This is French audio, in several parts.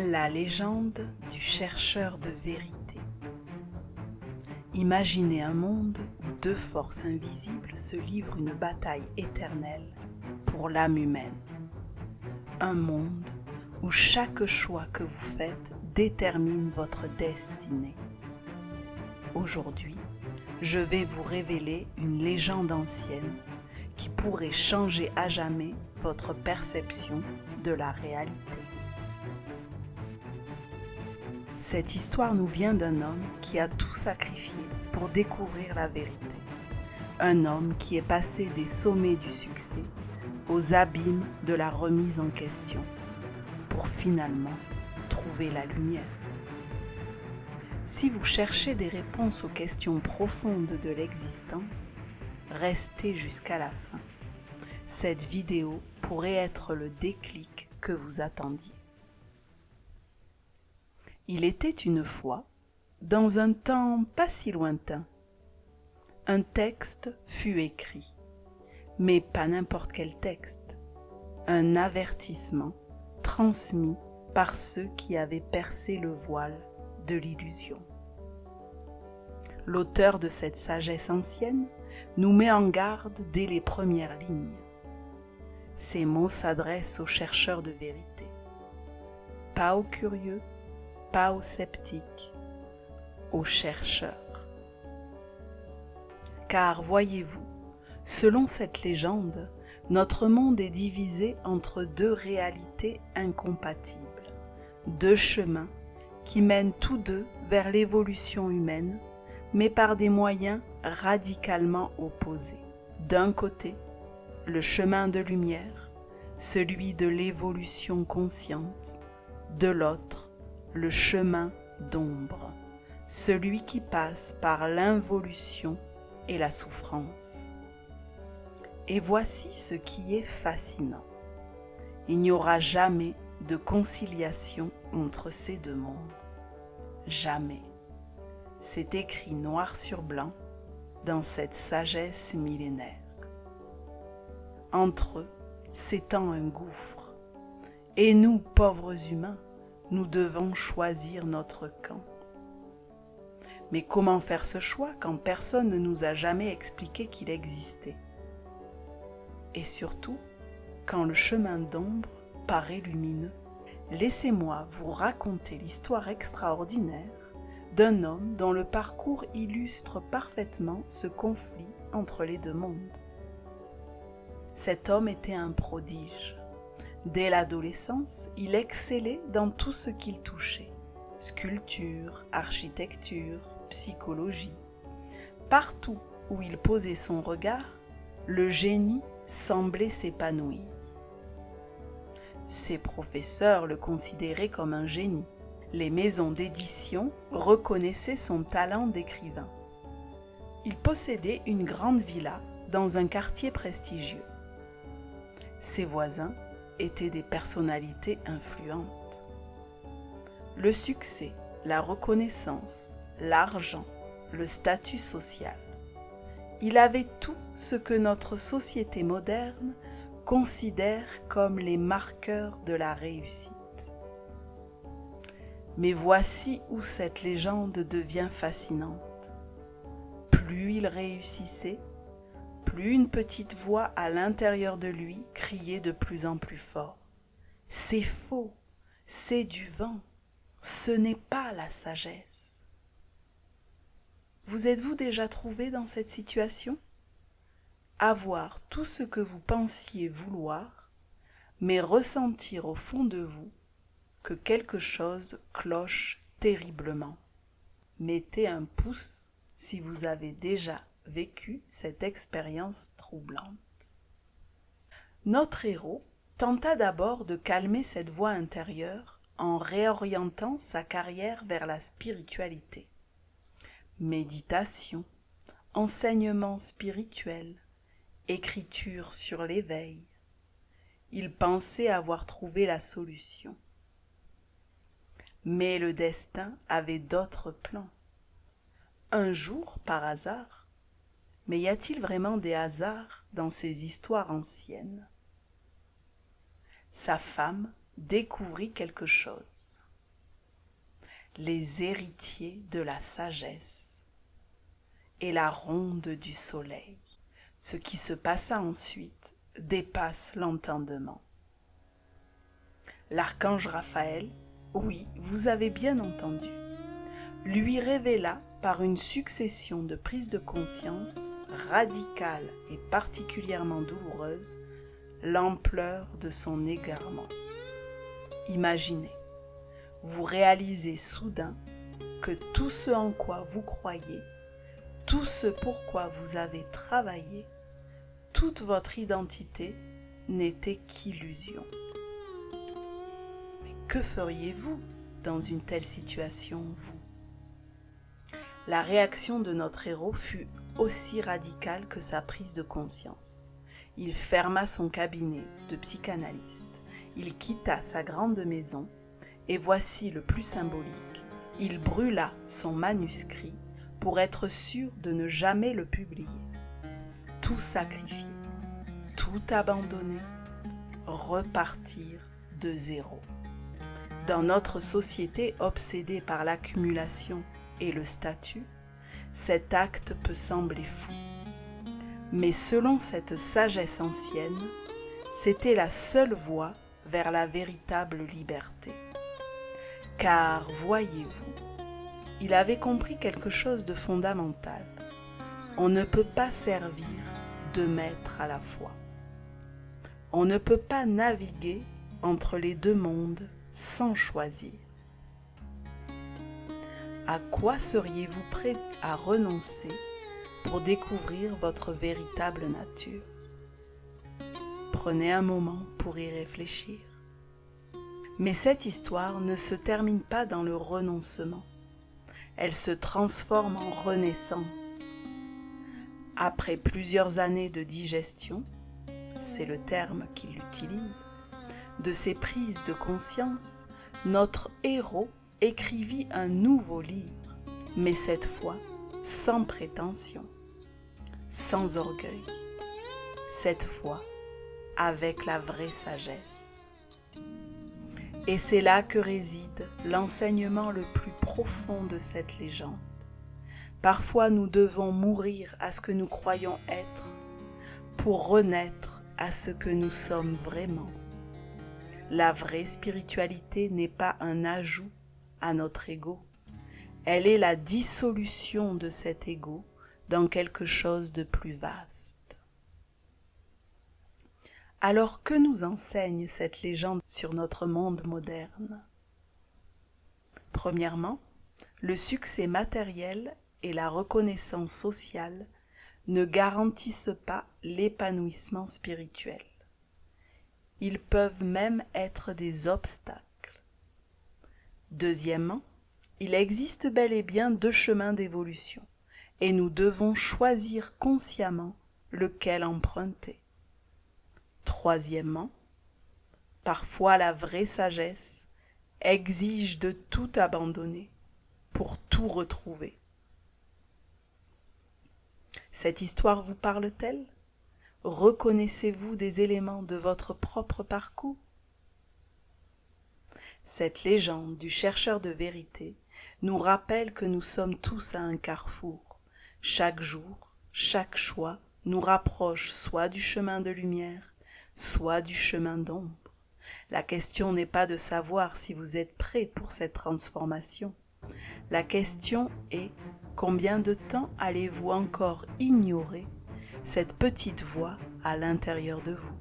La légende du chercheur de vérité. Imaginez un monde où deux forces invisibles se livrent une bataille éternelle pour l'âme humaine. Un monde où chaque choix que vous faites détermine votre destinée. Aujourd'hui, je vais vous révéler une légende ancienne qui pourrait changer à jamais votre perception de la réalité. Cette histoire nous vient d'un homme qui a tout sacrifié pour découvrir la vérité. Un homme qui est passé des sommets du succès aux abîmes de la remise en question pour finalement trouver la lumière. Si vous cherchez des réponses aux questions profondes de l'existence, restez jusqu'à la fin. Cette vidéo pourrait être le déclic que vous attendiez. Il était une fois, dans un temps pas si lointain, un texte fut écrit, mais pas n'importe quel texte, un avertissement transmis par ceux qui avaient percé le voile de l'illusion. L'auteur de cette sagesse ancienne nous met en garde dès les premières lignes. Ces mots s'adressent aux chercheurs de vérité, pas aux curieux, pas aux sceptiques, aux chercheurs. Car voyez-vous, selon cette légende, notre monde est divisé entre deux réalités incompatibles, deux chemins qui mènent tous deux vers l'évolution humaine, mais par des moyens radicalement opposés. D'un côté, le chemin de lumière, celui de l'évolution consciente, de l'autre, le chemin d'ombre, celui qui passe par l'involution et la souffrance. Et voici ce qui est fascinant. Il n'y aura jamais de conciliation entre ces deux mondes. Jamais. C'est écrit noir sur blanc dans cette sagesse millénaire. Entre eux s'étend un gouffre, et nous, pauvres humains, nous devons choisir notre camp. Mais comment faire ce choix quand personne ne nous a jamais expliqué qu'il existait? Et surtout, quand le chemin d'ombre paraît lumineux. Laissez-moi vous raconter l'histoire extraordinaire d'un homme dont le parcours illustre parfaitement ce conflit entre les deux mondes. Cet homme était un prodige. Dès l'adolescence, il excellait dans tout ce qu'il touchait. Sculpture, architecture, psychologie. Partout où il posait son regard, le génie semblait s'épanouir. Ses professeurs le considéraient comme un génie. Les maisons d'édition reconnaissaient son talent d'écrivain. Il possédait une grande villa dans un quartier prestigieux. Ses voisins étaient des personnalités influentes. Le succès, la reconnaissance, l'argent, le statut social. Il avait tout ce que notre société moderne considère comme les marqueurs de la réussite. Mais voici où cette légende devient fascinante. Plus il réussissait, plus une petite voix à l'intérieur de lui criait de plus en plus fort. « C'est faux, c'est du vent, ce n'est pas la sagesse. » Vous êtes-vous déjà trouvé dans cette situation? Avoir tout ce que vous pensiez vouloir, mais ressentir au fond de vous que quelque chose cloche terriblement. Mettez un pouce si vous avez déjà vécu cette expérience troublante. Notre héros tenta d'abord de calmer cette voix intérieure en réorientant sa carrière vers la spiritualité. Méditation, enseignement spirituel, écriture sur l'éveil. Il pensait avoir trouvé la solution. Mais le destin avait d'autres plans. Un jour, par hasard, mais y a-t-il vraiment des hasards dans ces histoires anciennes? Sa femme découvrit quelque chose. les héritiers de la sagesse et la ronde du soleil. Ce qui se passa ensuite dépasse l'entendement. L'archange Raphaël, oui, vous avez bien entendu, lui révéla par une succession de prises de conscience radicales et particulièrement douloureuses l'ampleur de son égarement. Imaginez, vous réalisez soudain que tout ce en quoi vous croyez, tout ce pourquoi vous avez travaillé, toute votre identité n'était qu'illusion. Mais que feriez-vous dans une telle situation, vous ? La réaction de notre héros fut aussi radicale que sa prise de conscience. Il ferma son cabinet de psychanalyste, il quitta sa grande maison, et voici le plus symbolique, il brûla son manuscrit pour être sûr de ne jamais le publier. Tout sacrifier, tout abandonner, repartir de zéro. Dans notre société obsédée par l'accumulation et le statut, cet acte peut sembler fou. Mais selon cette sagesse ancienne, c'était la seule voie vers la véritable liberté. Car, voyez-vous, il avait compris quelque chose de fondamental. On ne peut pas servir deux maîtres à la fois. On ne peut pas naviguer entre les deux mondes sans choisir. À quoi seriez-vous prêt à renoncer pour découvrir votre véritable nature? Prenez un moment pour y réfléchir. Mais cette histoire ne se termine pas dans le renoncement. Elle se transforme en renaissance. Après plusieurs années de digestion, c'est le terme qu'il utilise, de ces prises de conscience, notre héros écrivit un nouveau livre, mais cette fois sans prétention, sans orgueil, cette fois avec la vraie sagesse. Et c'est là que réside l'enseignement le plus profond de cette légende. Parfois nous devons mourir à ce que nous croyons être pour renaître à ce que nous sommes vraiment. La vraie spiritualité n'est pas un ajout à notre ego. Elle est la dissolution de cet ego dans quelque chose de plus vaste. Alors que nous enseigne cette légende sur notre monde moderne? Premièrement, le succès matériel et la reconnaissance sociale ne garantissent pas l'épanouissement spirituel. Ils peuvent même être des obstacles. Deuxièmement, il existe bel et bien deux chemins d'évolution, et nous devons choisir consciemment lequel emprunter. Troisièmement, parfois la vraie sagesse exige de tout abandonner pour tout retrouver. Cette histoire vous parle-t-elle? Reconnaissez-vous des éléments de votre propre parcours? Cette légende du chercheur de vérité nous rappelle que nous sommes tous à un carrefour. Chaque jour, chaque choix nous rapproche soit du chemin de lumière, soit du chemin d'ombre. La question n'est pas de savoir si vous êtes prêt pour cette transformation. La question est combien de temps allez-vous encore ignorer cette petite voix à l'intérieur de vous?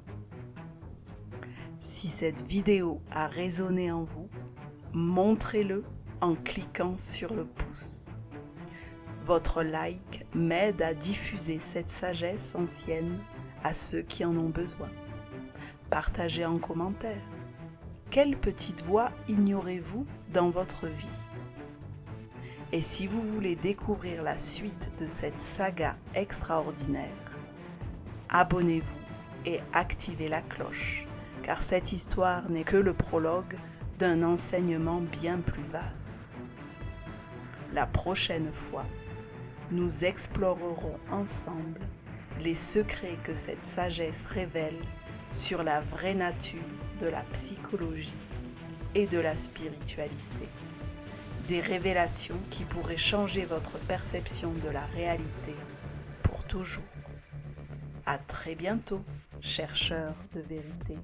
Si cette vidéo a résonné en vous, montrez-le en cliquant sur le pouce. Votre like m'aide à diffuser cette sagesse ancienne à ceux qui en ont besoin. Partagez en commentaire. Quelle petite voix ignorez-vous dans votre vie? Et si vous voulez découvrir la suite de cette saga extraordinaire, abonnez-vous et activez la cloche, car cette histoire n'est que le prologue d'un enseignement bien plus vaste. La prochaine fois, nous explorerons ensemble les secrets que cette sagesse révèle sur la vraie nature de la psychologie et de la spiritualité. des révélations qui pourraient changer votre perception de la réalité pour toujours. À très bientôt, chercheurs de vérité.